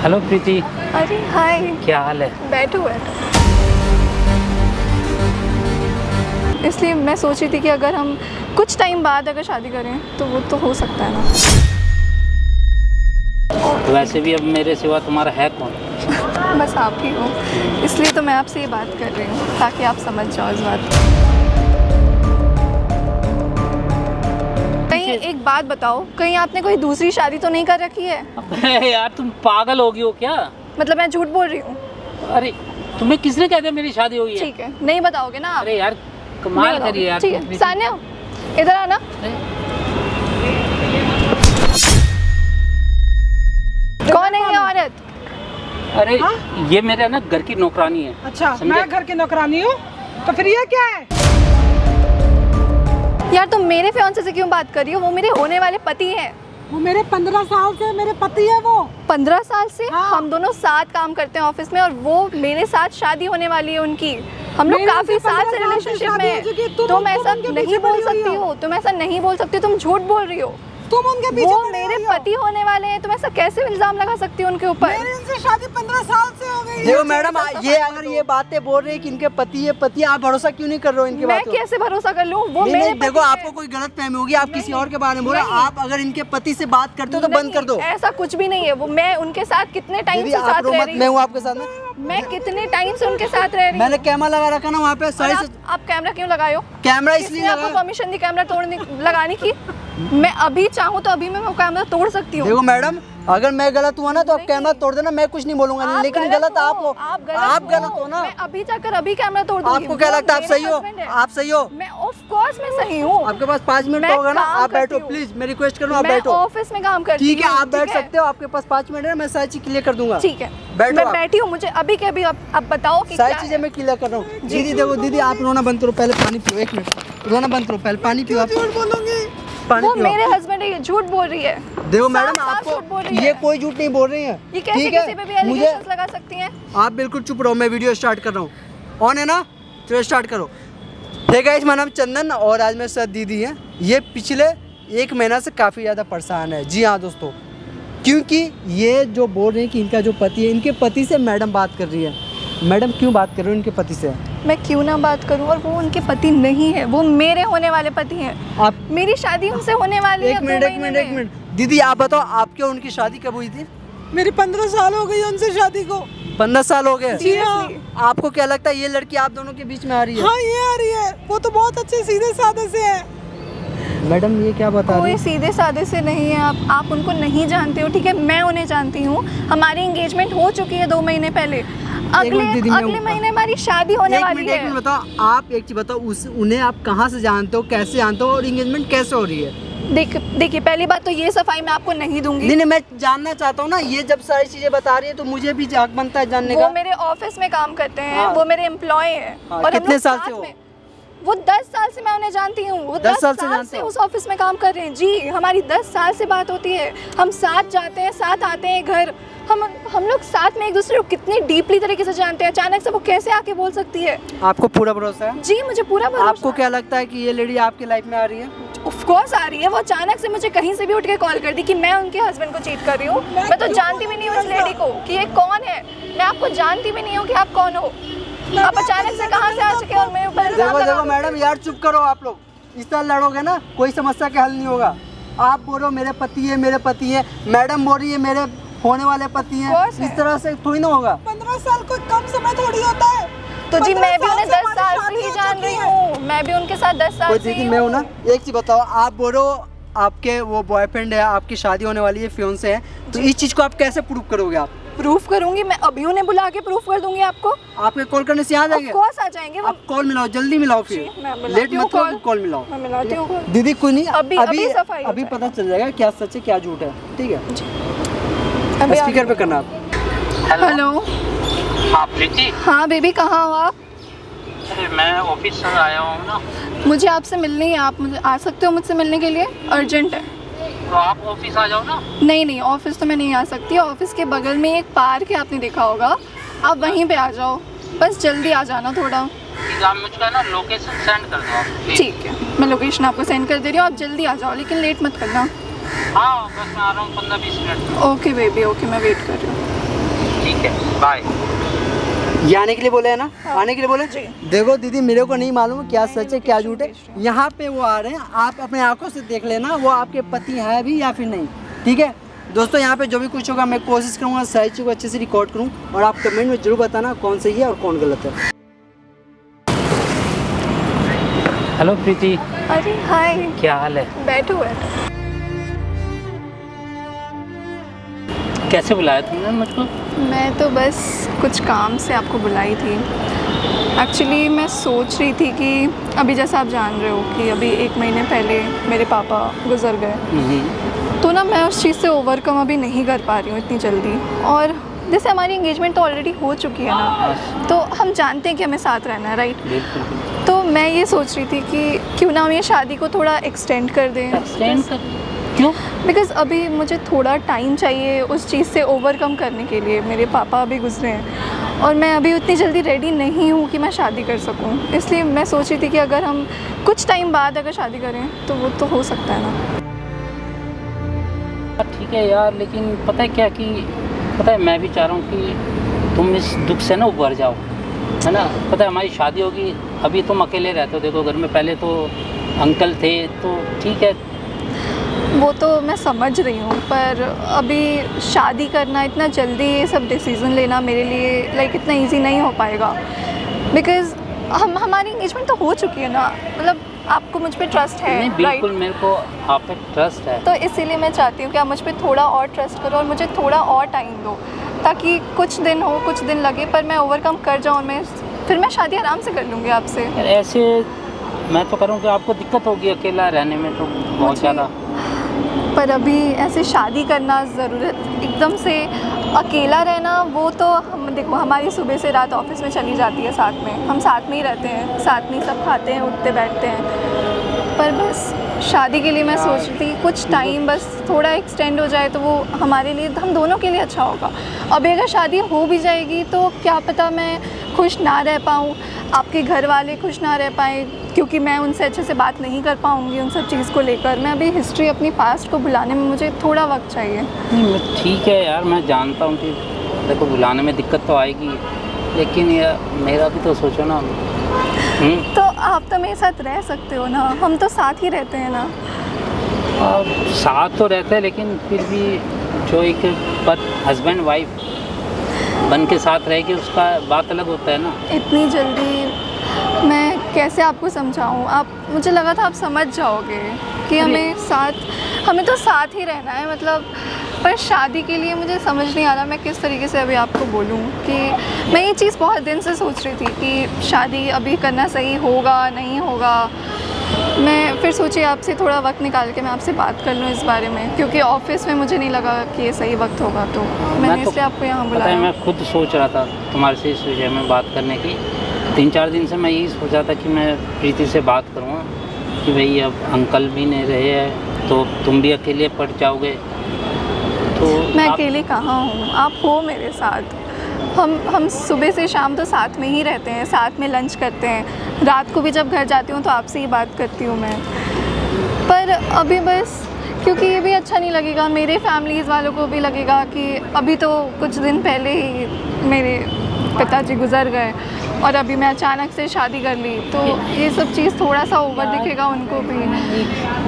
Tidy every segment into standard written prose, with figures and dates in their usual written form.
Hello प्रीति। अरे हाय। क्या हाल है? बैठो बैठो। इसलिए मैं सोच रही थी कि अगर हम कुछ टाइम बाद अगर शादी करें तो वो तो हो सकता है ना। वैसे भी अब मेरे सिवा तुम्हारा है कौन? बस आप ही हो, इसलिए तो मैं आपसे ये बात कर रही हूँ ताकि आप समझ जाओ इस बात को। कहीं एक बात बताओ, कहीं आपने कोई दूसरी शादी तो नहीं कर रखी है? अबे यार तुम पागल हो गई हो क्या? मतलब मैं झूठ बोल रही हूँ? अरे तुम्हें किसने कह दिया मेरी शादी हुई है? ठीक है, नहीं बताओगे ना आप? अरे यार कमाल करिए यार। ठीक है सान्या, इधर आना। कौन है ये औरत? अरे ये मेरे ना घर की नौकरानी है। अच्छा, मैं घर की नौकरानी हूँ, तो फिर ये क्या है? यार तुम मेरे फियांसे से क्यों बात कर रही हो? वो मेरे होने वाले पति हैं। वो मेरे 15 साल से मेरे पति है वो। 15 साल से? हाँ। हम दोनों साथ काम करते हैं ऑफिस में और वो मेरे साथ शादी होने वाली है उनकी। हम लोग मेरे काफी से साल 15 से साल से रिलेशनशिप शादी में हो चुकी है, हैं। तुम तुम ऐसा उनके नहीं पीछे बोल पड़ी हुई सकती हो। हो, तुम ऐसा नहीं बोल सकती हो, तुम झूठ बोल रही हो। तुम उनके पीछे वो पड़ी मेरे हुई हो। पति होने वाले हैं, तुम ऐसा कैसे इल्जाम लगा सकती हो उनके ऊपर? मेरी उनसे शादी 15 साल से हो गई है। देखो मैडम, ये अगर ये बातें बोल रही है कि इनके पति है पति, आप भरोसा क्यों नहीं कर रहे हो इनके मैं बातों? कैसे भरोसा कर लूं? वो नहीं, मेरे नहीं, देखो पति आपको हैं। कोई गलत फहमी होगी, आप किसी और के बारे में बोल रहे हो। नहीं। आप अगर इनके पति से बात करते हो तो बंद कर दो। नहीं, ऐसा कुछ भी नहीं है। वो मैं उनके साथ कितने टाइम दीदी से आप साथ रो रह मत, रही मैं हूँ। हूँ आपके साथ में। मैं कितने टाइम से उनके साथ रह रही मैंने हूँ। कैमरा लगा रखा ना वहाँ पे, सही से आप कैमरा क्यों लगाए हो? कैमरा इसलिए किसने आपको लगा। परमिशन दी कैमरा तोड़ने लगाने की? मैं अभी चाहूँ तो अभी मैं वो कैमरा तोड़ सकती हूँ। देखो मैडम, अगर मैं गलत हुआ ना तो आप नहीं। कैमरा तोड़ देना, मैं कुछ नहीं बोलूंगा, आप लेकिन गलत आप हो। आप गलत हो ना। मैं अभी जाकर अभी कैमरा तोड़ दूंगी। आपको क्या वो लगता है आप मेरे सही हो? husband है। आप सही हो? मैं ऑफ कोर्स मैं सही हूँ। आपके पास 5 मिनट मैं होगा ना, काम आप बैठो करती हूँ। प्लीज, मैं रिक्वेस्ट कर रहा हूँ आप मैं बैठो। ऑफिस में काम करती हूँ। ठीक है, आप बैठ सकते हो, आपके पास 5 मिनट है, मैं सारी चीज क्लियर कर दूंगा। ठीक है, बैठो मैं आप। बैठी हूँ। मुझे अभी के अभी आप बताओ कि सारी क्या चीजें है? मैं क्लियर कर रहा हूँ। दीदी देखो, दीदी आप रोना बंद करो, पहले पानी पियो। 1 मिनट, रोना बंद करो, पहले पानी पियो। आप झूठ बोलोगी? पानी वो पियो। मेरे हस्बैंड है, ये झूठ बोल रही है। देखो मैडम, साफ-साफ झूठ बोल रही आपको है। ये कोई झूठ नहीं बोल रही है। ये कैसे ठीक है? किसी पे भी मुझे एलिगेशंस लगा सकती हैं? आप बिल्कुल चुप रहो, मैं वीडियो स्टार्ट कर रहा हूँ। ऑन है ना? चलो स्टार्ट करो। हे गाइस, मेरा नाम चंदन और आज मेरे साथ दीदी हैं। ये पिछले 1 महीना से काफ़ी ज़्यादा परेशान है। जी हाँ दोस्तों, क्योंकि ये जो बोल रही है कि इनका जो पति है, इनके पति से मैडम बात कर रही है। मैडम क्यों बात कर रही हो इनके पति से? मैं क्यों ना बात करूं? और वो उनके पति नहीं है, वो मेरे होने वाले पति हैं। आप मेरी शादी उनसे होने वाली है 1 मिनट, 1 मिनट, 1 मिनट। दीदी आप बताओ, आपके उनकी शादी कब हुई थी? मेरी 15 साल हो गई उनसे शादी को। 15 साल हो गए। जी हाँ। आपको क्या लगता है ये लड़की आप दोनों के बीच में आ रही है? हाँ, ये आ रही है। वो तो बहुत अच्छे सीधे साधे से है। मैडम ये क्या बता रही कोई है? सीधे साधे से नहीं है। आप उनको नहीं जानते हो, ठीक है? मैं उन्हें जानती हूँ। हमारी एंगेजमेंट हो चुकी है 2 महीने पहले। दीदी, मैं अगले महीने हमारी शादी होने वाली एक है। मिनट बताओ, आप एक चीज बताओ, उन्हें आप कहाँ से जानते हो, कैसे जानते हो और एंगेजमेंट कैसे हो रही है? देखिए पहली बात तो ये सफाई मैं आपको नहीं दूंगी। नहीं, मैं जानना चाहता हूँ ना। ये जब सारी चीजें बता रही है तो मुझे भी हक बनता है जानने वो का। मेरे ऑफिस में काम करते हैं। हाँ। वो मेरे एम्प्लॉय हैं। हाँ, और हम कितने लोग साल साथ से हो? में- वो 10 साल से मैं उन्हें जानती हूँ। वो 10 साल से साल जानते से हो? उस ऑफिस में काम कर रहे हैं। जी, हमारी 10 साल से बात होती है। हम साथ जाते हैं, साथ आते हैं घर। हम लोग साथ में एक दूसरे को कितने डीपली तरीके से जानते हैं। अचानक से वो कैसे आके बोल सकती है? आपको पूरा भरोसा है? जी, मुझे पूरा भरोसा। आपको क्या लगता है कि ये लेडी आपकी लाइफ में आ रही है? ऑफ कोर्स आ रही है। वो अचानक से मुझे कहीं से भी उठ के कॉल कर दी कि मैं उनके हस्बैंड को चीट कर रही हूँ। मैं तो जानती भी नहीं हूँ इस लेडी को कि ये कौन है। मैं आपको जानती भी नहीं हूँ कि आप कौन हो। आप अचानक से कहाँ से आ चुके हो और मेरे ऊपर इल्जाम देखो लगा देखो रहे हो। मैडम, यार चुप करो आप लोग। इस तरह लड़ोगे ना कोई समस्या का हल नहीं होगा। आप बोल रहे हो मेरे पति है, मेरे पति है। मैडम बोल रही है मेरे होने वाले पति हैं। कोर्स है। इस तरह से थोड़ी ना होगा। 15 साल कोई कम समय थोड़ी होता है। तो जी 15 मैं भी उन्हें से 10 हमारी साल से शादी ही हो जान चुकी रही है। हूँ। मैं भी उनके साथ 10 साल कोई से दीदी ही मैं हूँ हूँ। ना। एक चीज बताओ, आप बोल रहे हो आपके वो बॉयफ्रेंड है, आपकी शादी होने वाली है, फियांसे है, तो इस चीज को आप कैसे प्रूव करोगे? आप प्रूफ करूंगी मैं, अभी उन्हें बुला के प्रूफ कर दूंगी आपको। आपके कॉल करने से आ ऑफ जाएंगे? कोर्स आ जाएंगे वो। आप कॉल मिलाओ, जल्दी मिलाओ फिर। जी, मैं मिलाती लेट हूँ मत करो, कॉल। कॉल मिलाओ। मैं मिलाती हूँ कॉल। दीदी कोई नहीं, अभी सफाई हो अभी जाए। पता चल जाएगा क्या सच है क्या झूठ है। ठीक है, अभी स्पीकर पे करना आप। हेलो। हाँ प्रीति। हाँ बेबी, कहाँ हो आप? अरे मैं ऑफिस से आया हूँ ना। मुझे आपसे मिलनी है। आप मुझे आ सकते हो मुझसे मिलने के लिए? अर्जेंट है। तो आप ऑफिस आ जाओ ना। नहीं, ऑफिस तो मैं नहीं आ सकती। ऑफिस के बगल में एक पार्क है, आपने देखा होगा। आप वहीं पे आ जाओ, बस जल्दी आ जाना थोड़ा। प्लीज आप मुझको ना लोकेशन सेंड कर दो आप, please। ठीक है, मैं लोकेशन आपको सेंड कर दे रही हूँ। आप जल्दी आ जाओ, लेकिन लेट मत करना। हाँ बस मैं आ रहा हूँ 15-20 मिनट में। ओके बेबी, ओके, मैं वेट कर रही हूँ। ठीक है, बाय। ये आने के लिए बोले है ना? आने के लिए बोले? जी। देखो दीदी, मेरे को नहीं मालूम क्या सच है क्या झूठ है। यहाँ पे वो आ रहे हैं, आप अपने आंखों से देख लेना वो आपके पति है भी या फिर नहीं, ठीक है दोस्तों। यहाँ पे जो भी कुछ होगा मैं कोशिश करूँगा सारी चीज़ को अच्छे से रिकॉर्ड करूँ, और आप कमेंट में जरूर बताना कौन सही है और कौन गलत है। हेलो प्रीति, अरे हाय, क्या हाल है? बैठो। कैसे बुलाया तुमने मुझको? मैं तो बस कुछ काम से आपको बुलाई थी। एक्चुअली मैं सोच रही थी कि अभी जैसा आप जान रहे हो कि अभी 1 महीने पहले मेरे पापा गुजर गए, तो ना मैं उस चीज़ से ओवरकम अभी नहीं कर पा रही हूँ इतनी जल्दी। और जैसे हमारी एंगेजमेंट तो ऑलरेडी हो चुकी है ना, तो हम जानते हैं कि हमें साथ रहना है, राइट? बिल्कुल। तो मैं ये सोच रही थी कि क्यों ना हम ये शादी को थोड़ा एक्सटेंड कर दें। एक्सटेंड कर? क्यों? बिकॉज़ अभी मुझे थोड़ा टाइम चाहिए उस चीज़ से ओवरकम करने के लिए। मेरे पापा अभी गुजरे हैं और मैं अभी उतनी जल्दी रेडी नहीं हूँ कि मैं शादी कर सकूँ। इसलिए मैं सोच रही थी कि अगर हम कुछ टाइम बाद अगर शादी करें तो वो तो हो सकता है ना। ठीक है यार, लेकिन पता है क्या कि पता है मैं भी चाह रहा हूँ कि तुम इस दुख से ना उबर जाओ, है ना? पता है हमारी शादी होगी, अभी तुम अकेले रहते हो, देखो घर में पहले तो अंकल थे, तो ठीक है। वो तो मैं समझ रही हूँ, पर अभी शादी करना इतना जल्दी, ये सब डिसीज़न लेना मेरे लिए लाइक इतना इजी नहीं हो पाएगा। बिकॉज़ हमारी एंगेजमेंट तो हो चुकी है ना, मतलब आपको मुझ पे ट्रस्ट है, नहीं बिल्कुल, राइट? मेरे को आप पे ट्रस्ट है। तो इसीलिए मैं चाहती हूँ कि आप मुझ पे थोड़ा और ट्रस्ट करो और मुझे थोड़ा और टाइम दो, ताकि कुछ दिन हो, कुछ दिन लगे, पर मैं ओवरकम कर जाऊँ। फिर मैं शादी आराम से कर लूँगी आपसे। यार ऐसे मैं तो करूँ कि आपको दिक्कत होगी अकेला रहने में, तो बहुत ज़्यादा। पर अभी ऐसे शादी करना ज़रूरत, एकदम से अकेला रहना, वो तो हम देखो हमारी सुबह से रात ऑफिस में चली जाती है साथ में, हम साथ में ही रहते हैं, साथ में ही सब खाते हैं, उठते बैठते हैं। पर बस शादी के लिए मैं सोच रही थी कुछ टाइम बस थोड़ा एक्सटेंड हो जाए तो वो हमारे लिए, हम दोनों के लिए अच्छा होगा। अब अगर शादी हो भी जाएगी तो क्या पता मैं खुश ना रह पाऊँ, आपके घर वाले खुश ना रह पाएँ, क्योंकि मैं उनसे अच्छे से बात नहीं कर पाऊँगी उन सब चीज़ को लेकर। मैं अभी हिस्ट्री अपनी पास्ट को भुलाने में मुझे थोड़ा वक्त चाहिए। नहीं ठीक है यार, मैं जानता हूँ कि देखो बुलाने में दिक्कत तो आएगी, लेकिन यार मेरा भी तो सोचो ना। तो आप तो मेरे साथ रह सकते हो ना, हम तो साथ ही रहते हैं ना। और साथ तो रहते हैं, लेकिन फिर भी जो एक हस्बैंड वाइफ बन के साथ रहेगी उसका बात अलग होता है ना। इतनी जल्दी मैं कैसे आपको समझाऊं? आप, मुझे लगा था आप समझ जाओगे कि हमें तो साथ ही रहना है, मतलब। पर शादी के लिए मुझे समझ नहीं आ रहा मैं किस तरीके से अभी आपको बोलूं कि मैं ये चीज़ बहुत दिन से सोच रही थी कि शादी अभी करना सही होगा नहीं होगा। मैं फिर सोची आपसे थोड़ा वक्त निकाल के मैं आपसे बात कर लूँ इस बारे में, क्योंकि ऑफिस में मुझे नहीं लगा कि ये सही वक्त होगा, तो मैंने इसलिए आपको यहाँ बुलाया। मैं खुद सोच रहा था तुम्हारे से इस विषय में बात करने की। 3-4 दिन से मैं यही सोचा था कि मैं प्रीति से बात करूँ कि भाई अब अंकल भी नहीं रहे हैं तो तुम भी अकेले पड़ जाओगे। तो मैं अकेले कहाँ हूँ, आप हो मेरे साथ। हम सुबह से शाम तो साथ में ही रहते हैं, साथ में लंच करते हैं, रात को भी जब घर जाती हूँ तो आपसे ही बात करती हूँ मैं। पर अभी बस क्योंकि ये भी अच्छा नहीं लगेगा, मेरे फैमिलीज़ वालों को भी लगेगा कि अभी तो कुछ दिन पहले ही मेरे पिताजी गुजर गए और अभी मैं अचानक से शादी कर ली, तो ये सब चीज़ थोड़ा सा ओवर दिखेगा उनको भी।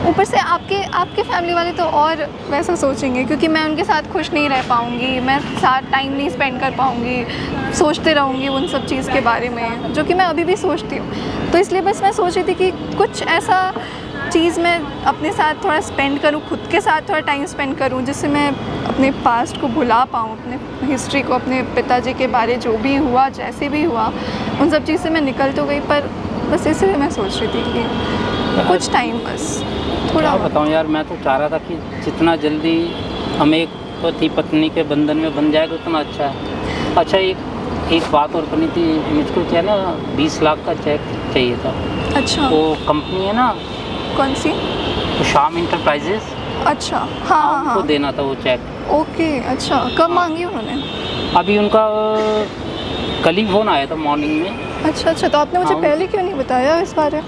ऊपर से आपके फैमिली वाले तो और वैसा सोचेंगे, क्योंकि मैं उनके साथ खुश नहीं रह पाऊँगी, मैं साथ टाइम नहीं स्पेंड कर पाऊँगी, सोचते रहूँगी उन सब चीज़ के बारे में जो कि मैं अभी भी सोचती हूँ। तो इसलिए बस मैं सोच रही थी कि कुछ ऐसा चीज़ मैं अपने साथ थोड़ा स्पेंड करूँ, खुद के साथ थोड़ा टाइम स्पेंड करूँ, जिससे मैं अपने पास्ट को भुला पाऊँ, अपने हिस्ट्री को, अपने पिताजी के बारे जो भी हुआ, जैसे भी हुआ, उन सब चीज़ से मैं निकल तो गई, पर बस इसलिए मैं सोच रही थी कि कुछ टाइम बस थोड़ा। बताऊँ यार, मैं तो चाह रहा था कि जितना जल्दी हम एक पति पत्नी के बंधन में बन जाएगा उतना अच्छा है। अच्छा, एक बात और करनी थी मुझको, क्या ना 20 लाख का चेक चाहिए था। अच्छा, वो कंपनी है ना, कौन सी? तो शाम इंटरप्राइजेस। अच्छा, हाँ उनको देना था वो चेक। ओके, अच्छा, कब मांगी उन्होंने? अभी उनका कल ही फोन आया था मॉर्निंग में। अच्छा, तो आपने मुझे पहले क्यों नहीं बताया इस बारे?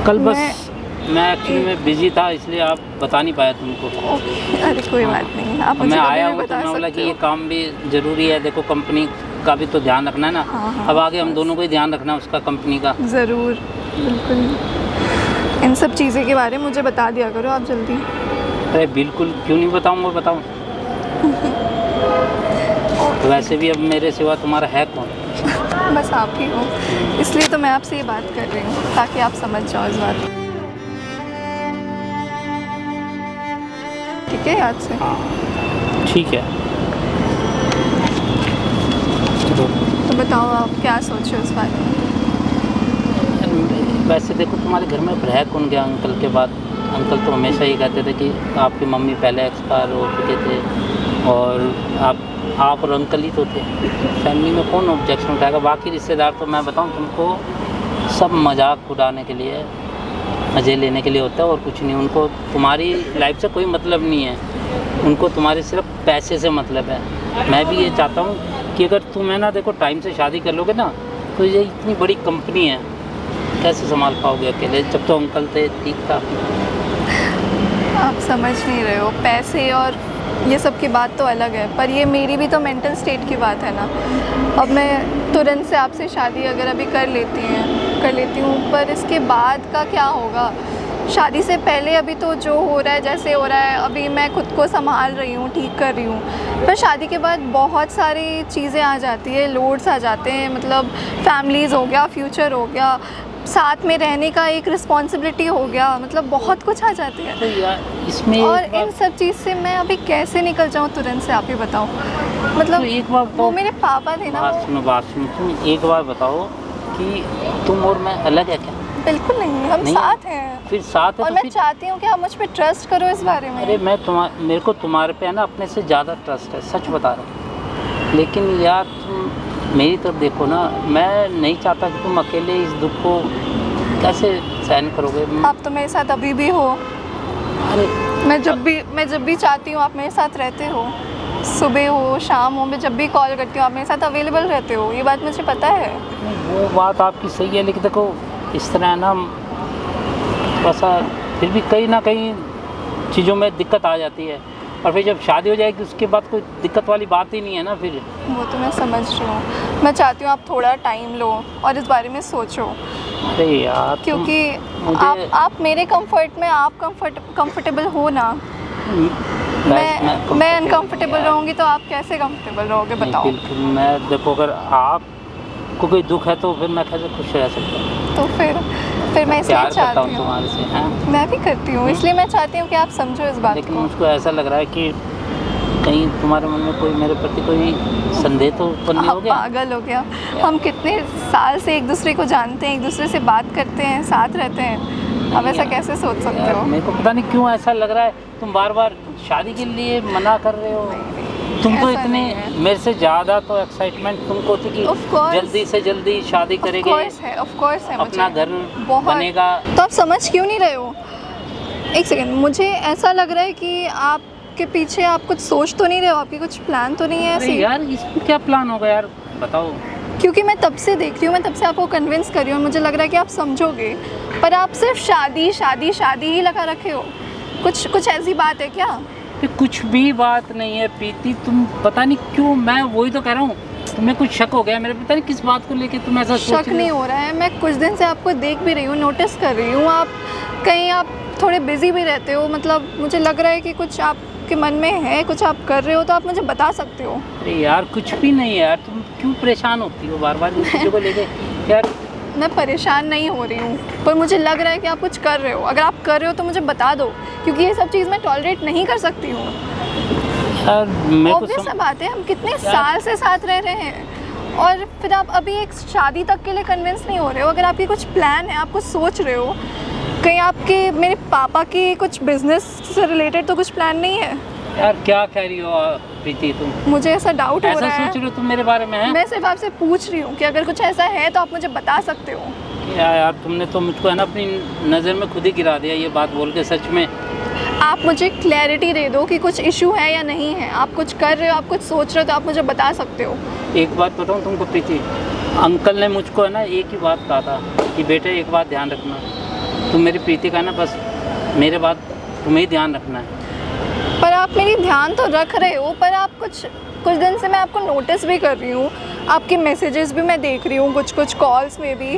कल बस मैं एक्चुअली में बिजी था, इसलिए आप बता नहीं पाया तुमको। ओके, अरे कोई बात नहीं, आप मुझे मैं कभी आया भी हूँ तो बता मैं बोला सकते कि ये हो। काम भी ज़रूरी है, देखो कंपनी का भी तो ध्यान रखना है ना। हाँ, अब आगे हम दोनों को ही ध्यान रखना है उसका, कंपनी का। ज़रूर, बिल्कुल। इन सब चीज़ें के बारे में मुझे बता दिया करो आप जल्दी। अरे बिल्कुल, क्यों नहीं बताऊँगा, बताऊँ। वैसे भी अब मेरे सिवा तुम्हारा है कौन? बस आप ही हो, इसलिए तो मैं आपसे ये बात कर रही हूँ ताकि आप समझ जाओ इस बात को। ठीक है, याद से। हाँ ठीक है। तो बताओ आप क्या सोच रहे हो इस बारे में? वैसे देखो तुम्हारे घर में रह कौन गया अंकल के बाद? अंकल तो हमेशा ही कहते थे कि आपकी मम्मी पहले एक्सपायर हो चुके थे और आप और अंकल ही तो थे। फैमिली में कौन ऑब्जेक्शन उठाएगा? बाकी रिश्तेदार तो मैं बताऊं तुमको, सब मजाक उड़ाने के लिए, मज़े लेने के लिए होता है और कुछ नहीं। उनको तुम्हारी लाइफ से कोई मतलब नहीं है, उनको तुम्हारे सिर्फ पैसे से मतलब है। मैं भी ये चाहता हूँ कि अगर तुम है ना, देखो टाइम से शादी कर लोगे ना, तो ये इतनी बड़ी कंपनी है, कैसे संभाल पाओगे अकेले? जब तो अंकल थे ठीक था। आप समझ नहीं रहे हो, पैसे और ये सब की बात तो अलग है, पर ये मेरी भी तो मेंटल स्टेट की बात है ना। अब मैं तुरंत से आपसे शादी अगर अभी कर लेती हूँ, पर इसके बाद का क्या होगा? शादी से पहले अभी तो जो हो रहा है जैसे हो रहा है, अभी मैं खुद को संभाल रही हूँ, ठीक कर रही हूँ, पर शादी के बाद बहुत सारी चीज़ें आ जाती है, लोड्स आ जाते हैं। मतलब फैमिलीज़ हो गया, फ्यूचर हो गया, साथ में रहने का एक रिस्पॉन्सिबिलिटी हो गया, मतलब बहुत कुछ आ जाती है। तो यार इसमें और इन सब चीज़ से मैं अभी कैसे निकल जाऊँ तुरंत से, आप ही बताओ। मतलब तो एक बार वो मेरे पापा थे ना। बात सुनो, तुम एक बार बताओ कि तुम और मैं अलग है क्या? बिल्कुल नहीं, हम नहीं? साथ हैं। फिर साथ है और तो मैं फिर चाहती हूँ कि आप मुझ पे ट्रस्ट करो इस बारे में। अरे मेरे को तुम्हारे पे है ना अपने से ज़्यादा ट्रस्ट है, सच बता रहा हूँ। लेकिन यार तुम मेरी तरफ देखो ना, मैं नहीं चाहता कि तुम अकेले इस दुख को कैसे सहन करोगे। आप तो मेरे साथ अभी भी हो। अरे मैं जब भी चाहती हूँ आप मेरे साथ रहते हो, सुबह हो शाम हो, मैं जब भी कॉल करती हूँ आप मेरे साथ अवेलेबल रहते हो, ये बात मुझे पता है। वो बात आपकी सही है, लेकिन देखो इस तरह ना थोड़ा सा फिर भी कहीं ना कहीं चीज़ों में दिक्कत आ जाती है, और फिर जब शादी हो जाएगी उसके बाद कोई दिक्कत वाली बात ही नहीं है ना फिर। वो तो मैं समझ रही हूँ, मैं चाहती हूँ आप थोड़ा टाइम लो और इस बारे में सोचो। अरे यार क्योंकि आप मेरे कंफर्ट में आप कंफर्टेबल हो ना। मैं अनकंफर्टेबल रहूँगी तो आप कैसे कंफर्टेबल रहोगे बताओ? बिल्कुल, मैं देखो अगर आपको कोई दुख है तो फिर मैं कैसे खुश रह सकता हूँ? तो फिर मैं इसलिए प्यार करता हूँ चाहती तुम्हारे से, हैं? हूँ, मैं भी करती हूँ, इसलिए मैं चाहती हूँ कि आप समझो इस बात लेकिन को। मुझको ऐसा लग रहा है कि कहीं तुम्हारे मन में कोई मेरे प्रति कोई संदेह तो उत्पन्न नहीं हो आप गया? पागल हो गया? हम कितने साल से एक दूसरे को जानते हैं, एक दूसरे से बात करते हैं, साथ रहते हैं, अब ऐसा कैसे सोच सकते यार, हो? मेरे को पता नहीं क्यों ऐसा लग रहा है, तुम बार बार शादी के लिए मना कर रहे हो। तुम तो ऐसा इतने नहीं है। मेरे से ज़्यादा तो एक्साइटमेंट तुमको थी कि Of course. जल्दी से जल्दी शादी करेंगे, ऑफ कोर्स है मुझे। अपना घर बहुत। बनेगा। तो आप समझ क्यों नहीं रहे हो? एक सेकंड, मुझे ऐसा लग रहा है कि आपके पीछे आप कुछ सोच तो नहीं रहे हो, आपकी कुछ प्लान तो नहीं है अरे ऐसे? यार इसमें क्या प्लान होगा यार, बताओ। क्योंकि मैं तब से देख रही हूँ, मैं तब से आपको कन्विंस कर रही हूँ, मुझे लग रहा है कि आप समझोगे, पर आप सिर्फ शादी शादी शादी ही लगा रखे हो। कुछ ऐसी बात है क्या? ये कुछ भी बात नहीं है प्रीति, तुम पता नहीं क्यों, मैं वही तो कह रहा हूँ, तुम्हें कुछ शक हो गया मेरे, पता नहीं किस बात को लेके तुम ऐसा सोच शक नहीं हो रहा है, मैं कुछ दिन से आपको देख भी रही हूँ, नोटिस कर रही हूँ, आप थोड़े बिजी भी रहते हो, मतलब मुझे लग रहा है कि कुछ आपके मन में है, कुछ आप कर रहे हो, तो आप मुझे बता सकते हो। अरे यार कुछ भी नहीं है यार, तुम क्यों परेशान होती हो बार बार इन चीज़ों को लेके यार? मैं परेशान नहीं हो रही हूँ, पर मुझे लग रहा है कि आप कुछ कर रहे हो। अगर आप कर रहे हो तो मुझे बता दो, क्योंकि ये सब चीज़ मैं टॉलरेट नहीं कर सकती हूँ। यार मेरे को ऑब्वियस बात है, हम कितने साल से साथ रह रहे हैं और फिर आप अभी एक शादी तक के लिए कन्विंस नहीं हो रहे हो। अगर आपकी कुछ प्लान है, आप कुछ सोच रहे हो, कहीं आपके मेरे पापा की कुछ बिजनेस से रिलेटेड तो कुछ प्लान नहीं है? यार क्या कह रही हो प्रीति तुम? मुझे ऐसा डाउट हो ऐसा रहा सोच है। रहे हो तुम मेरे बारे में? है मैं सिर्फ आपसे पूछ रही हूँ कि अगर कुछ ऐसा है तो आप मुझे बता सकते हो। यार तुमने तो मुझको है ना अपनी नज़र में खुद ही गिरा दिया ये बात बोल के। सच में आप मुझे क्लैरिटी दे दो कि कुछ इशू है या नहीं है। आप कुछ कर रहे हो, आप कुछ सोच रहे हो, तो आप मुझे बता सकते हो। एक बात बताऊँ तुमको प्रीति, अंकल ने मुझको है ना एक ही बात कहा था कि बेटे एक बात ध्यान रखना, तुम मेरी प्रीति का ना बस मेरे बाद तुम्हें ही ध्यान रखना है। पर आप मेरी ध्यान तो रख रहे हो, पर आप कुछ दिन से मैं आपको नोटिस भी कर रही हूँ, आपके मैसेजेस भी मैं देख रही हूँ, कुछ कॉल्स में भी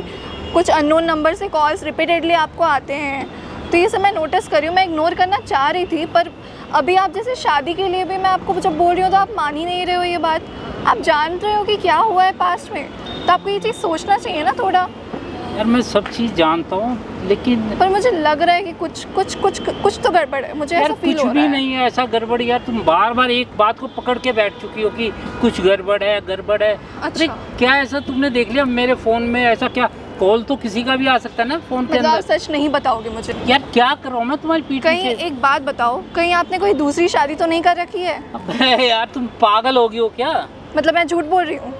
कुछ अननोन नंबर से कॉल्स रिपीटेडली आपको आते हैं, तो ये सब मैं नोटिस कर रही हूँ। मैं इग्नोर करना चाह रही थी, पर अभी आप जैसे शादी के लिए भी मैं आपको जब बोल रही हूँ तो आप मान ही नहीं रहे हो ये बात। आप जान रहे हो कि क्या हुआ है पास्ट में, तो आपको ये चीज़ सोचना चाहिए ना थोड़ा। यार मैं सब चीज़ जानता हूँ, लेकिन पर मुझे लग रहा है कि कुछ तो गड़बड़ है, मुझे यार ऐसा फील कुछ हो रहा भी है। नहीं है ऐसा गड़बड़। यार तुम बार बार एक बात को पकड़ के बैठ चुकी हो कि कुछ गड़बड़ है गड़बड़ है। अरे अच्छा। क्या ऐसा तुमने देख लिया मेरे फ़ोन में? ऐसा क्या, कॉल तो किसी का भी आ सकता है ना फ़ोन के मतलब आप अंदर। सच नहीं बताओगे मुझे? यार क्या करो मैं तुम्हारी पीठ कहीं पीछे? एक बात बताओ, कहीं आपने कोई दूसरी शादी तो नहीं कर रखी है? अबे यार तुम पागल हो गई हो क्या? मतलब मैं झूठ बोल रही हूँ?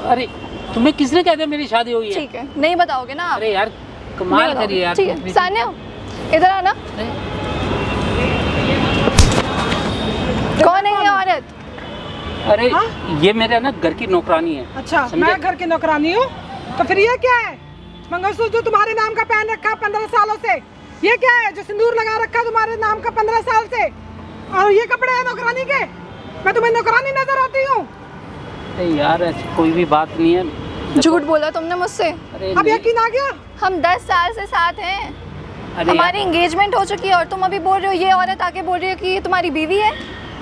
अरे तुम्हें किसने कह दिया मेरी शादी हुई है? ठीक है, नहीं बताओगे ना आप? अरे यार नहीं कमाल बताओगे। करिए यार। ठीक है, सान्या इधर आना। कौन है ये औरत? अरे ये मेरे ना घर की नौकरानी है। अच्छा, समझे? मैं घर की नौकरानी हूँ, तो फिर ये क्या है? मंगलसूत्र तुम्हारे नाम का पहन रखा 15 सालों से, ये क्या है जो सिंदूर लगा रखा तुम्हारे नाम का 15 साल से, और ये कपड़े हैं नौकरानी के? मैं तुम्हें नौकरानी नजर आती हूँ? अरे यार ऐसी कोई भी बात नहीं है। झूठ बोला तुमने मुझसे। अरे अब नहीं। यकीन आ गया? हम 10 साल से साथ हैं, अरे हमारी एंगेजमेंट हो चुकी है, और तुम अभी बोल रहे हो, ये औरत आके बोल रही है कि ये तुम्हारी बीवी है।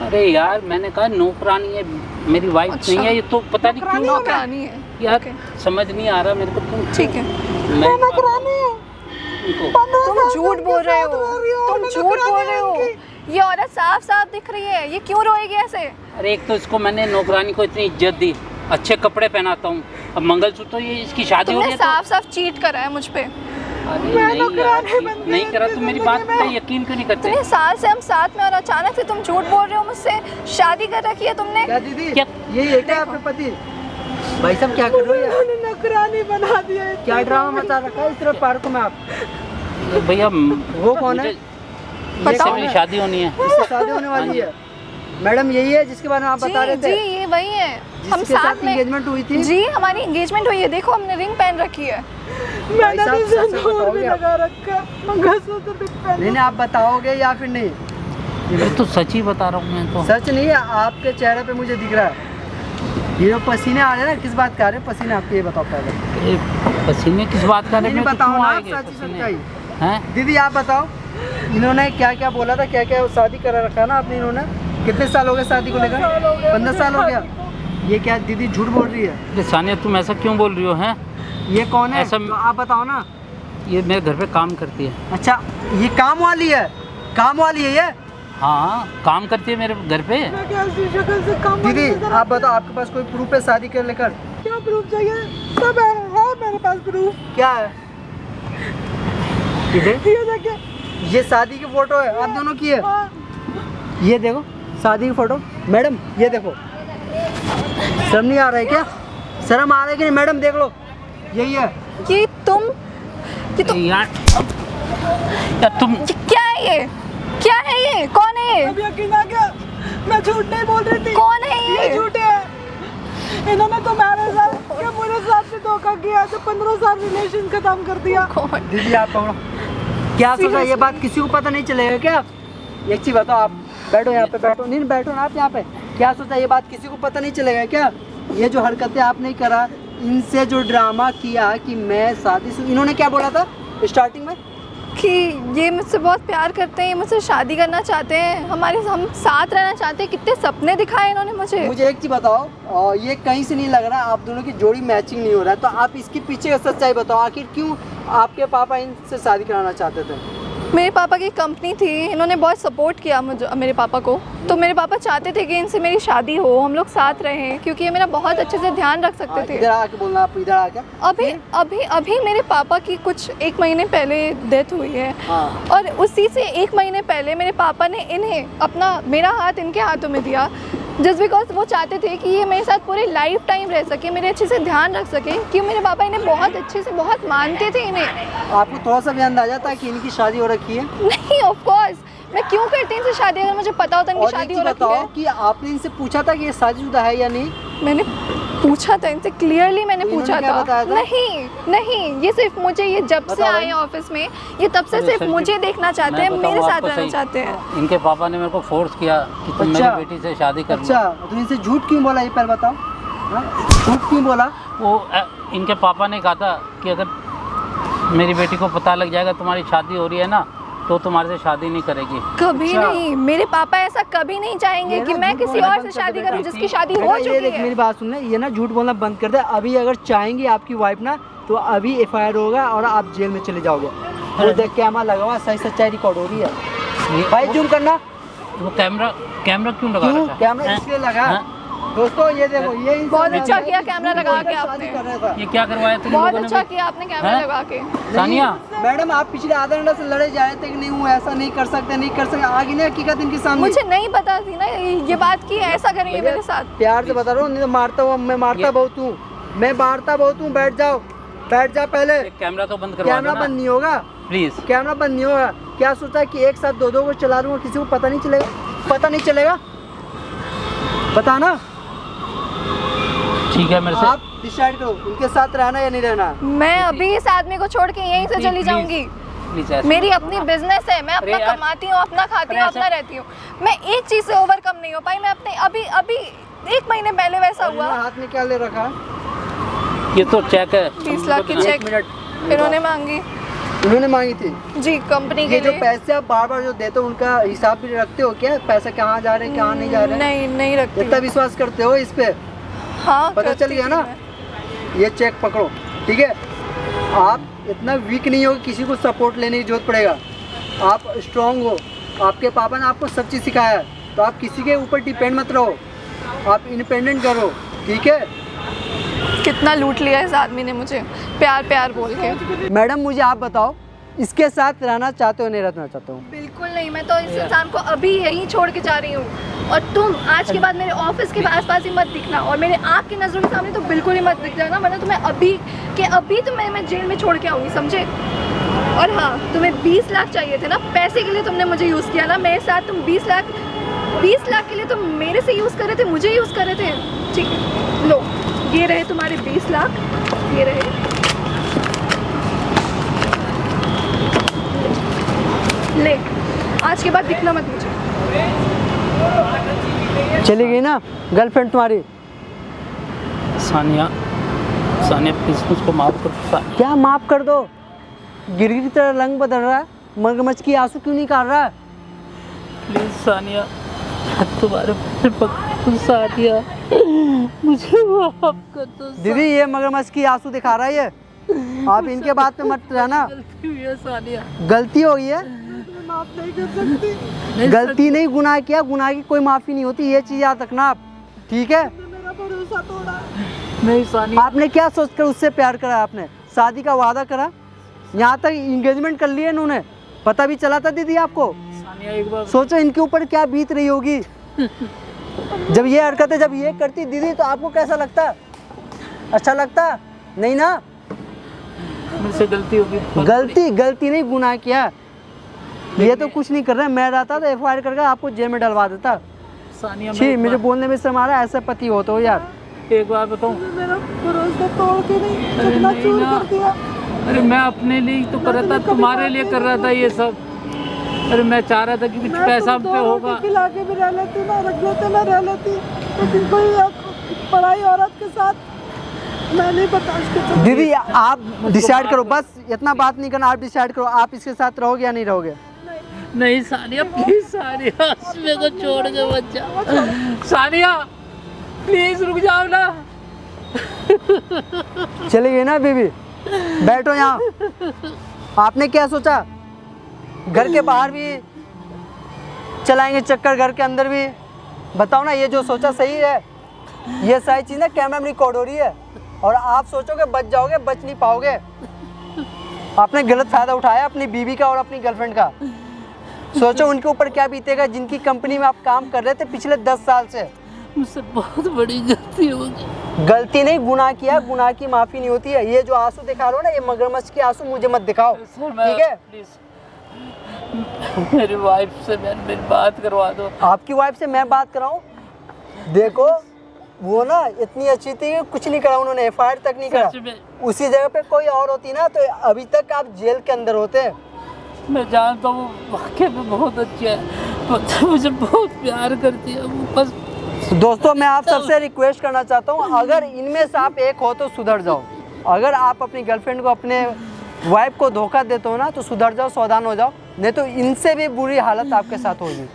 अरे यार मैंने कहा नौकरानी है, मेरी वाइफ अच्छा। नहीं है ये, तो पता नहीं क्यों। नौकरानी है यार ओके। समझ नहीं आ रहा मेरे को। तुम ठीक है, मैं नौकरानी हूँ। उनको 15 तुम साल से झूठ बोल उनके रहे साथ हो, रह रही हूँ, तुम मैं झूठ नौकरानी बोल रहे हो। हूँ उनकी। ये औरत साफ साफ दिख रही है, ये क्यों रोएगी ऐसे? अरे एक तो इसको मैंने नौकरानी को इतनी इज्जत दी, अच्छे कपड़े पहनाता हूँ, अब मंगलसूत्र तो ये इसकी शादी हो रही तुमने है साफ साफ चीट करा है मुझ पे। अरे मैं नहीं यार, नौकरानी बन गई नहीं करा। तुम मेरी बात जिंदगी पे में। यकीन क्यों नहीं करते? इतने साल से हम साथ में, और अचानक से तुम झूठ बोल रहे हो मुझसे। शादी कर रखी है तुमने? क्या दीदी? क्या? यही है क्या आपका पति? भाई साहब क्या कर रहे हो यार? उन्होंने नौकरानी बना दिया है। क्या ड्रामा मचा रखा है इस तरह पार्कों में आप? भैया वो कौन है? इससे बताओ मेरी ना। शादी होनी है। इससे शादी होने वाली है? मैडम यही है जिसके बारे में आप बता रहे जी थे? जी, ये वही है। हम जिसके साथ साथ में एंगेजमेंट हुई थी? जी, हमारी एंगेजमेंट हुई है, देखो हमने रिंग पहन रखी है। मैंने साहब, भी सच सच सिंदूर भी बताओगे आप? लगा रखा, मंगलसूत्र भी पहना। नहीं नहीं, आप बताओगे या फिर नहीं? मैं तो सच ही बता रहा हूँ मैं तो। सच नहीं है, आपके चेहरे पे मुझे दिख रहा है। ये जो पसीने आ रहे हैं ना, किस बात का आ रहे हैं पसीने आपके, ये बताओ पहले। ये पसीने किस बात का? नहीं बताओ ना, आप सच सच्चाई। हैं? दीदी आप बताओ, इन्होंने क्या क्या बोला था, क्या क्या शादी करा रखा है ना आपने? इन्होंने कितने साल हो गए शादी को लेकर? 15 साल हो गया। ये क्या दीदी झूठ बोल रही है? अरे सानिया तुम ऐसा क्यों बोल रही हो? हैं? ये कौन है? ऐसा- तो आप बताओ ना। ये मेरे घर पे काम करती है। अच्छा, ये काम वाली है? काम वाली है ये? हाँ काम करती है मेरे घर पे। मैं क्या ऐसी शक्ल से काम वाली दीदी नजर आप बताओ, आपके पास कोई प्रूफ है शादी के लेकर? क्या प्रूफ चाहिए? सब है मेरे पास प्रूफ। क्या है? इधर ये देखिए। ये शादी की फोटो है आप दोनों की है। हाँ। ये देखो शादी की फोटो। मैडम ये देखो, शर्म नहीं आ रहा है क्या? शर्म आ रहा है कि नहीं मैडम? देख लो यही है। ये तुम यार तुम ये क्या है? ये क्या है? ये कौन है? ये अब यकीन आ गया, मैं झूठ नहीं बोल रही थी। कौन है ये ये? झूठे है। इन्होंने तो मेरे साथ या मेरे साथ से धोखा किया, तो 15 साल रिलेशन खत्म कर दिया। कौन? दीदी आप पकड़ो। क्या सोचा, ये बात किसी को पता नहीं चलेगा क्या? एक चीज बताओ, आप बैठो यहाँ पे, बैठो। नहीं बैठो ना आप यहाँ पे। क्या सोचा, ये बात किसी को पता नहीं चलेगा क्या? ये जो हरकतें आप नहीं करा, इनसे जो ड्रामा किया कि मैं शादी से, इन्होंने क्या बोला था स्टार्टिंग में? कि ये मुझसे बहुत प्यार करते हैं, ये मुझसे शादी करना चाहते हैं, हम साथ रहना चाहते हैं। कितने सपने दिखाए इन्होंने मुझे। मुझे एक चीज बताओ, ये कहीं से नहीं लग रहा आप दोनों की जोड़ी मैचिंग नहीं हो रहा है, तो आप इसके पीछे का सच्चाई बताओ। आखिर क्यों आपके पापा इनसे शादी कराना चाहते थे? मेरे पापा की कंपनी थी, इन्होंने बहुत सपोर्ट किया मुझे, मेरे पापा को। तो मेरे पापा चाहते थे कि इनसे मेरी शादी हो, हम लोग साथ रहें, क्योंकि ये मेरा बहुत अच्छे से ध्यान रख सकते थे। इधर आके बोलना, आप इधर आके। अभी अभी अभी मेरे पापा की कुछ 1 महीने पहले डेथ हुई है। हाँ। और उसी से 1 महीने पहले मेरे पापा ने इन्हें मेरा हाथ इनके हाथों में दिया, जस्ट बिकॉज वो चाहते थे कि ये मेरे साथ पूरे लाइफ टाइम रह सके, मेरे अच्छे से ध्यान रख सके, क्योंकि मेरे पापा इन्हें बहुत अच्छे से बहुत मानते थे इन्हें। आपको थोड़ा सा भी अंदाजा था कि इनकी शादी हो रखी है? नहीं, ऑफ कोर्स मैं क्यों करती इनसे शादी अगर मुझे पता होता इनकी और एक शादी चीज हो रखी बताओ है। कि आपने इनसे पूछा था कि ये शादीशुदा है या नहीं? मैंने पूछा था इनसे, क्लियरली मैंने तो पूछा इन्होंने क्या था। बताया था? नहीं, ये सिर्फ मुझे, ये जब से बताओ आए भाई। हैं ऑफिस में, ये तब से सिर्फ मुझे देखना चाहते हैं, मेरे साथ रहना चाहते हैं। इनके पापा ने मेरे को फोर्स किया कि तुम अच्छा। मेरी बेटी से शादी कर लो। अच्छा, तो इनसे झूठ क्यों बोला ये पहले बताओ? हाँ? झूठ क्यों बोला? वो इनके पापा ने कहा था कि अगर मेरी बेटी को पता लग जाएगा तुम्हारी शादी हो रही है ना, तो तुम्हारे से शादी नहीं करेगी। कभी अच्छा। नहीं, मेरे पापा ऐसा कभी नहीं चाहेंगे ये कि ना मैं झूठ किसी बोलना और बंद से कर शादी दे करूं बेटा। जिसकी शादी बेटा, हो ये चुकी देख है। मेरी बात सुन ले, ये ना झूठ बोलना बंद कर दे। अभी अगर चाहेंगी आपकी वाइफ ना, तो अभी एफआईआर होगा और आप जेल में चले जाओगे। वो देख कैमरा लगा हुआ, सही सच्चाई रिकॉर्ड हो रही है। भाई जूम करना। वो कैमरा क्यों लगा क्यों? रखा है? कैमरा हैं? इसलिए लगा। हैं? दोस्तों ये देखो, ये इंसान बहुत है, अच्छा किया कैमरा लगा के शादी आपने। कर रहा था। ये क्या करवाया तुम बहुत लोगों ने अच्छा भी? किया आपने कैमरा हैं? लगा के। सानिया, मैडम आप पिछले आधा घंटा से लड़े जा रहे थे कि नहीं हूँ, ऐसा नहीं कर सकते, आगे नहीं हकीकत इनके सामने। मुझे नहीं पता थी ना ये बात की ऐसा करेंगे मेरे साथ। प्यार से बता रहा हूँ, नहीं तो मारता हूँ। मैं मारता बहुत हूँ, बैठ जाओ पहले। कैमरा तो बंद करवा कैमरा दो ना बंद नहीं होगा, प्लीज। कैमरा बंद नहीं होगा। क्या सोचा है कि एक साथ दो को चला लूंगा, किसी को पता नहीं चलेगा? पता ना? ठीक है, मेरे से आप डिसाइड करो उनके साथ रहना या नहीं रहना। मैं अभी इस आदमी को छोड़ के यहीं से चली जाऊंगी। प्लीज ऐसे मेरी अपनी बिजनेस है, मैं अपना अरे यार, कमाती हूँ, अपना खाती हूँ, अरे अपना ऐसे- रहती हूँ। मैं एक चीज से ओवरकम नहीं हो पाई। मैं अपने अभी 1 महीने पहले वैसा हुआ। हाथ में क्या ले रखा है? ये तो चेक है। 20 लाख की तुम लोग चेक इन्होंने मांगी उन्होंने मांगी थी। जी, कंपनी के ये जो लिए। पैसे आप बार बार जो देते हो, उनका हिसाब भी रखते हो क्या? पैसा कहाँ जा रहे हैं, कहाँ नहीं जा रहे हैं? नहीं रखती इतना हूँ। विश्वास करते हो इस पे? हाँ, पता करती चल गया थी ना? मैं। ये चेक पकड़ो, ठीक है? आप इतना वीक नहीं हो कि किसी को सपोर्ट लेने की जरूरत पड़ेगा। आप स्ट्रांग हो, आपके पापा ने आपको सब चीज़ सिखाया है, तो आप किसी के ऊपर डिपेंड मत रहो, आप इंडिपेंडेंट करो, ठीक है? कितना लूट लिया इस आदमी ने मुझे, प्यार बोल के। मैडम मुझे आप बताओ, इसके साथ रहना चाहते हो नहीं रहना चाहते हो? बिल्कुल नहीं, मैं तो इस इंसान को अभी यहीं छोड़ के जा रही हूँ। और तुम आज के बाद मेरे ऑफिस के आसपास ही मत दिखना, और मेरे आँख की नज़रों के सामने तो बिल्कुल ही मत दिख जाना, वरना तुम्हें अभी तो मैं जेल में छोड़ के आऊँगी, समझे? और हाँ, तुम्हें 20 लाख चाहिए थे ना, पैसे के लिए तुमने मुझे यूज़ किया ना। मेरे साथ तुम 20 लाख के लिए तुम मेरे से यूज़ कर रहे थे, मुझे यूज़ कर रहे थे। ठीक है, लो, ये रहे तुम्हारे 20 लाख, ये रहे। ले, आज के बाद दिखना मत मुझे। चली गई ना गर्लफ्रेंड तुम्हारी? सानिया प्लीज मुझको माफ कर दो। क्या माफ कर दो? गिरगिट की तरह रंग बदल रहा है, मगरमच्छ की आंसू क्यों नहीं काट रहा है? प्लीज सानिया, तुम्हारे सानिया मुझे माफ कर दो। दीदी ये मगरमच्छ की आंसू दिखा रहा है ये, आप इनके बात पे मत रहना। गलती हुई है सानिया। गलती हो गई है, माफ नहीं कर सकती। गलती नहीं, गुनाह किया, गुनाह की कोई माफ़ी नहीं होती, ये चीज़ याद रखना आप, ठीक है? मेरा भरोसा तोड़ा। नहीं सानिया, आपने क्या सोचकर उससे प्यार करा? आपने शादी का वादा करा, यहाँ तक इंगेजमेंट कर लिया इन्होंने, पता भी चला था दीदी आपको? सानिया एक बार सोचो इनके ऊपर क्या बीत रही होगी जब ये हरकतें जब ये करती दीदी, तो आपको कैसा लगता? अच्छा लगता? नहीं ना? मुझसे गलती होगी। गलती नहीं, गुनाह किया। ये तो कुछ नहीं कर रहा है, मैं रहता तो एफआईआर करके आपको जेल में डलवा देता। सानिया छी, मुझे बोलने में शर्म आ रहा है, ऐसा पति हो तो यार। एक बार बताऊं, मेरा भरोसा तोड़ के नहीं चकना चूर कर दिया। अरे मैं अपने लिए ही तो कर रहा था, तुम्हारे लिए कर रहा था ये सब। अरे मैं चाह रहा था कि कुछ पैसा हम पे होगा। खिला के भी रह लेती ना, रख लेते ना रह लेती, लेकिन कोई पढ़ाई औरत के साथ मैं नहीं बता। दीदी आप डिसाइड करो, बस इतना बात नहीं करना, आप डिसाइड करो, आप इसके साथ रहोगे या नहीं रहोगे? नहीं सानिया प्लीज, सानिया मेरे को छोड़ के मत जाओ। सानिया प्लीज रुक जाओ ना। चली गई ना बीबी? बैठो यहाँ। आपने क्या सोचा? घर के बाहर भी चलाएंगे चक्कर, घर के अंदर भी? बताओ ना, ये जो सोचा सही है? ये सारी चीज़ ना कैमरा में रिकॉर्ड हो रही है, और आप सोचोगे बच जाओगे, बच नहीं पाओगे। आपने गलत फायदा उठाया अपनी बीवी का और अपनी गर्लफ्रेंड का। सोचो उनके ऊपर क्या बीतेगा, जिनकी कंपनी में आप काम कर रहे थे पिछले 10 साल से। मुझसे बहुत बड़ी गलती होगी। गलती नहीं, गुनाह किया, गुनाह की माफ़ी नहीं होती है। ये जो आंसू दिखा रहे हो ना, ये मगरमच्छ के आंसू मुझे मत दिखाओ, ठीक है? प्लीज मेरी वाइफ से मेरी बात करवा दो। आपकी वाइफ से मैं बात कराऊं? देखो वो ना इतनी अच्छी थी कि कुछ नहीं करा उन्होंने, FIR तक नहीं करा। सच में। उसी जगह पे कोई और होती ना तो अभी तक आप जेल के अंदर होते। मैं जानता हूँ वाकई में बहुत अच्छी है, मुझे बहुत प्यार करती है वो, बस। दोस्तों मैं आप सबसे रिक्वेस्ट करना चाहता हूँ, अगर इनमें से आप एक हो तो सुधर जाओ। अगर आप अपनी गर्लफ्रेंड को, अपने वाइफ को धोखा देते हो ना तो सुधर जाओ, सावधान हो जाओ, नहीं तो इनसे भी बुरी हालत आपके साथ होगी।